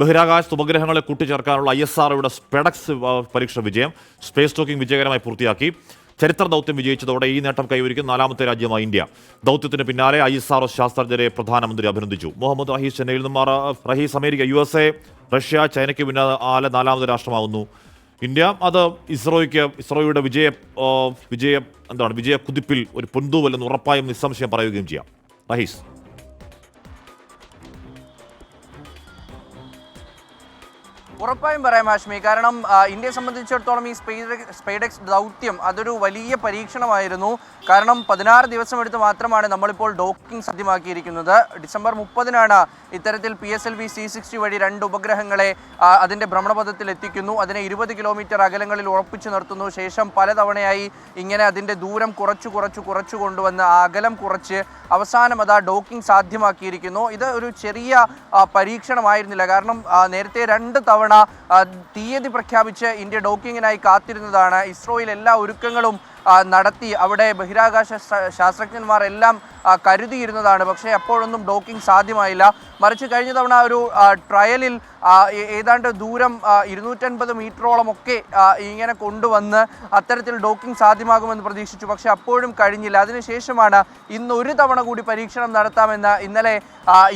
ബഹിരാകാശ ഉപഗ്രഹങ്ങളെ കൂട്ടിച്ചേർക്കാനുള്ള ISROയുടെ സ്പെഡക്സ് പരീക്ഷണ വിജയം. സ്പേസ് ടോക്കിംഗ് വിജയകരമായി പൂർത്തിയാക്കി. ചരിത്ര ദൗത്യം വിജയിച്ചതോടെ ഈ നേട്ടം കൈവരിക്കുന്ന 4ാമത്തെ രാജ്യമായി ഇന്ത്യ. ദൗത്യത്തിന് പിന്നാലെ ISRO ശാസ്ത്രജ്ഞരെ പ്രധാനമന്ത്രി അഭിനന്ദിച്ചു. മുഹമ്മദ് റഹീസ് ചെന്നൈയിൽ നിന്നും. റഹീസ്, അമേരിക്ക, USA, റഷ്യ, ചൈനയ്ക്ക് പിന്നാലെ 4ാമത് രാഷ്ട്രമാകുന്നു ഇന്ത്യ. അത് ഇസ്രോയുടെ വിജയ കുതിപ്പിൽ ഒരു പൊന്തൂവല്ലെന്ന് ഉറപ്പായും നിസ്സംശയം പറയുകയും ചെയ്യാം. റഹീസ്. ഉറപ്പായും പറയാം ഹാഷ്മി. കാരണം ഇന്ത്യയെ സംബന്ധിച്ചിടത്തോളം ഈ സ്പെയ്ഡെക്സ് ദൗത്യം അതൊരു വലിയ പരീക്ഷണമായിരുന്നു. കാരണം 16 ദിവസം എടുത്ത് മാത്രമാണ് നമ്മളിപ്പോൾ ഡോക്കിംഗ് സാധ്യമാക്കിയിരിക്കുന്നത്. ഡിസംബർ 30-നാണ് ഇത്തരത്തിൽ PSLV C60 വഴി 2 ഉപഗ്രഹങ്ങളെ അതിൻ്റെ ഭ്രമണപഥത്തിൽ എത്തിക്കുന്നു. അതിനെ 20 കിലോമീറ്റർ അകലങ്ങളിൽ ഉറപ്പിച്ചു നിർത്തുന്നു. ശേഷം പലതവണയായി ഇങ്ങനെ അതിൻ്റെ ദൂരം കുറച്ചു കൊണ്ടുവന്ന് അകലം കുറച്ച് അവസാനം അത് ഡോക്കിംഗ് സാധ്യമാക്കിയിരിക്കുന്നു. ഇത് ഒരു ചെറിയ പരീക്ഷണമായിരുന്നില്ല. കാരണം നേരത്തെ 2 തവണ തീയതി പ്രഖ്യാപിച്ച് ഇന്ത്യ ഡോക്കിങ്ങിനായി കാത്തിരുന്നതാണ്. ഇസ്രോയിൽ എല്ലാ ഒരുക്കങ്ങളും നടത്തി അവിടെ ബഹിരാകാശ ശാസ്ത്രജ്ഞന്മാർ എല്ലാം കരുതിയിരുന്നതാണ്. പക്ഷേ അപ്പോഴൊന്നും ഡോക്കിംഗ് സാധ്യമായില്ല. മറിച്ച് കഴിഞ്ഞ തവണ ഒരു ട്രയലിൽ ഏതാണ്ട് ദൂരം 250 മീറ്ററോളം ഒക്കെ ഇങ്ങനെ കൊണ്ടുവന്ന് അത്തരത്തിൽ ഡോക്കിംഗ് സാധ്യമാകുമെന്ന് പ്രതീക്ഷിച്ചു. പക്ഷേ അപ്പോഴും കഴിഞ്ഞില്ല. അതിനുശേഷമാണ് ഇന്ന് ഒരു തവണ കൂടി പരീക്ഷണം നടത്താമെന്ന് ഇന്നലെ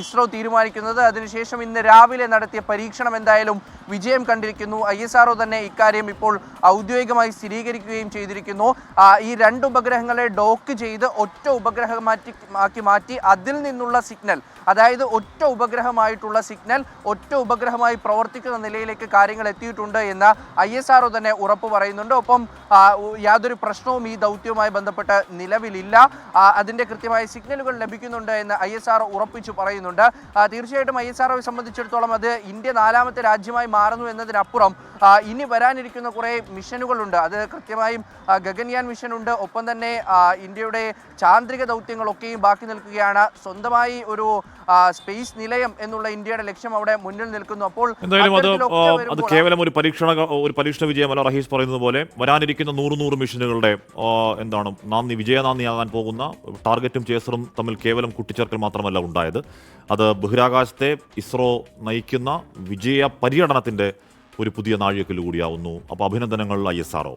ഇസ്രോ തീരുമാനിക്കുന്നത്. അതിനുശേഷം ഇന്ന് രാവിലെ നടത്തിയ പരീക്ഷണം എന്തായാലും വിജയം കണ്ടിരിക്കുന്നു. ISRO തന്നെ ഇക്കാര്യം ഇപ്പോൾ ഔദ്യോഗികമായി സ്ഥിരീകരിക്കുകയും ചെയ്തിരിക്കുന്നു. ഈ 2 ഉപഗ്രഹങ്ങളെ ഡോക്ക് ചെയ്ത് ഒറ്റ ഉപഗ്രഹമാക്കി മാറ്റി അതിൽ നിന്നുള്ള സിഗ്നൽ, അതായത് ഒറ്റ ഉപഗ്രഹമായിട്ടുള്ള സിഗ്നൽ ഒറ്റ ഉപഗ്രഹമായി പ്രവർത്തിക്കുന്ന നിലയിലേക്ക് കാര്യങ്ങൾ എത്തിയിട്ടുണ്ട് എന്ന് ISRO തന്നെ ഉറപ്പ് പറയുന്നുണ്ട്. ഒപ്പം യാതൊരു പ്രശ്നവും ഈ ദൗത്യവുമായി ബന്ധപ്പെട്ട് നിലവിലില്ല. അതിൻ്റെ കൃത്യമായ സിഗ്നലുകൾ ലഭിക്കുന്നുണ്ട് എന്ന് ISRO ഉറപ്പിച്ചു പറയുന്നുണ്ട്. തീർച്ചയായിട്ടും ISROയെ സംബന്ധിച്ചിടത്തോളം അത് ഇന്ത്യ 4ാമത്തെ രാജ്യമായി മാറുന്നു എന്നതിനപ്പുറം ഇനി വരാനിരിക്കുന്ന കുറേ മിഷനുകളുണ്ട്. അത് കൃത്യമായും ഗഗൻയാൻ മിഷനുണ്ട്. ഒപ്പം തന്നെ ഇന്ത്യയുടെ ചാന്ദ്രിക ദൗത്യങ്ങളൊക്കെയും ബാക്കി നിൽക്കുകയാണ്. സ്വന്തമായി ഒരു സ്പേസ് നിലയം എന്നുള്ള ഇന്ത്യയുടെ ലക്ഷ്യം അവിടെ മുന്നിൽ നിൽക്കുന്നു. അപ്പോൾ എന്തായാലും അത് കേവലം ഒരു പരീക്ഷണ വിജയമല്ല. റഹീസ് പറയുന്നത് പോലെ വരാനിരിക്കുന്ന 100 മിഷനുകളുടെ വിജയനാന്ദിയാകാൻ പോകുന്ന ടാർഗറ്റും ചേസറും തമ്മിൽ കേവലം കൂട്ടിച്ചേർക്കൽ മാത്രമല്ല ഉണ്ടായത്. അത് ബഹിരാകാശത്തെ ഇസ്രോ നയിക്കുന്ന വിജയ പര്യടനത്തിന്റെ ഒരു പുതിയ നാഴികക്കല്ല് കൂടിയാവുന്നു. അപ്പോൾ അഭിനന്ദനങ്ങൾ ISRO.